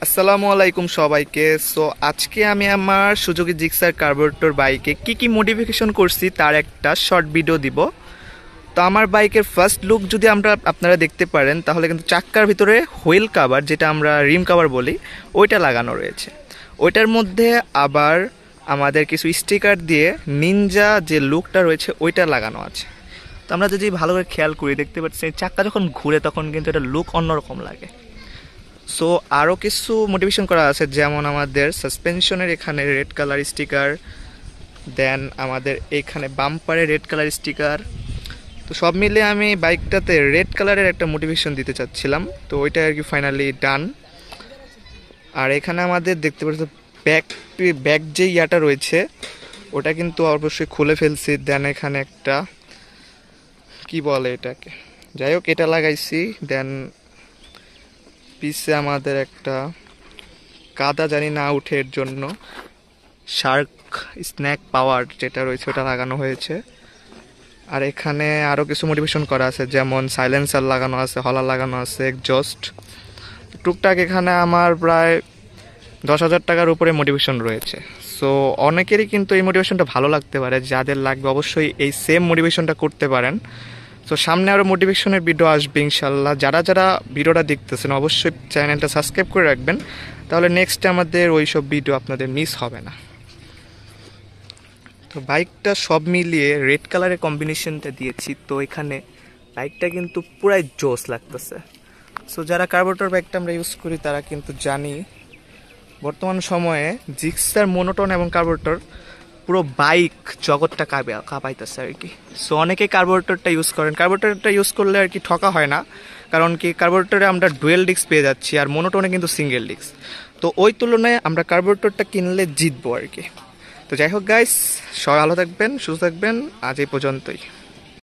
আসসালামু আলাইকুম সবাইকে। সো আজকে আমি আমার সুজুকি জিক্সার কার্বোরেটর বাইকে কি মডিফিকেশন করছি তার একটা শর্ট ভিডিও দিব। তো আমার বাইকের ফার্স্ট লুক যদি আপনারা দেখতে পারেন তাহলে কিন্তু চাক্কার ভিতরে হুইল কাভার, যেটা আমরা রিম কাভার বলি, ওইটা লাগানো রয়েছে। ওইটার মধ্যে আবার আমাদের কিছু স্টিকার দিয়ে নিনজা যে লুকটা রয়েছে ওইটা লাগানো আছে। তো আমরা যদি ভালো করে খেয়াল করি দেখতে পাচ্ছি চাক্কা যখন ঘুরে তখন কিন্তু এটা লুক অন্যরকম লাগে। সো আরও কিছু মোটিভেশন করা আছে, যেমন আমাদের সাসপেনশনের এখানে রেড কালার স্টিকার, দেন আমাদের এখানে বাম্পারে রেড কালার স্টিকার। তো সব মিলে আমি বাইকটাতে রেড কালারের একটা মোটিভেশন দিতে চাচ্ছিলাম, তো ওইটা আর কি ফাইনালি ডান। আর এখানে আমাদের দেখতে পাচ্ছি ব্যাক যে ইয়াটা রয়েছে ওটা কিন্তু অবশ্যই খুলে ফেলছি। দেন এখানে একটা কি বলে এটাকে, যাই হোক এটা লাগাইছি। দেন পিছে আমাদের একটা কাদা জানি না উঠে এর জন্য শার্ক স্ন্যাক পাওয়ার যেটা রয়েছে ওটা লাগানো হয়েছে। আর এখানে আরও কিছু মোটিভেশন করা আছে, যেমন সাইলেন্সার লাগানো আছে, হলার লাগানো আছে, এক্সজস্ট টুকটাক। এখানে আমার প্রায় 10,000 টাকার উপরে মোটিভেশন রয়েছে। সো অনেকেরই কিন্তু এই মোটিভেশনটা ভালো লাগতে পারে, যাদের লাগবে অবশ্যই এই সেম মোটিভেশনটা করতে পারেন। তো সামনে আরও মোটিভেশনের ভিডিও আসবে ইনশাল্লাহ। যারা যারা ভিডিওটা দেখতেছেন অবশ্যই চ্যানেলটা সাবস্ক্রাইব করে রাখবেন, তাহলে নেক্সটে আমাদের ওই সব ভিডিও আপনাদের মিস হবে না। তো বাইকটা সব মিলিয়ে রেড কালারের কম্বিনেশনটা দিয়েছি, তো এখানে বাইকটা কিন্তু পুরাই জোস লাগতেছে। সো যারা কার্বোরেটর বাইকটা আমরা ইউজ করি তারা কিন্তু জানি বর্তমান সময়ে জিক্সার মোনোটন এবং কার্বোরেটর পুরো বাইক জগৎটা কাঁপাইতেছে আর কি। সো অনেকে কার্বোরেটরটা ইউজ করেন, কার্বোরেটরটা ইউজ করলে আর কি ঠকা হয় না, কারণ কি কার্বোরেটরে আমরা ডুয়েল ডিস্ক পেয়ে যাচ্ছি আর মোনোটনে কিন্তু সিঙ্গেল ডিস্ক। তো ওই তুলনায় আমরা কার্বোরেটরটা কিনলে জিতবো আর কি। তো যাই হোক গাইস, সবাই ভালো থাকবেন, সুস্থ থাকবেন, আজ এই পর্যন্তই।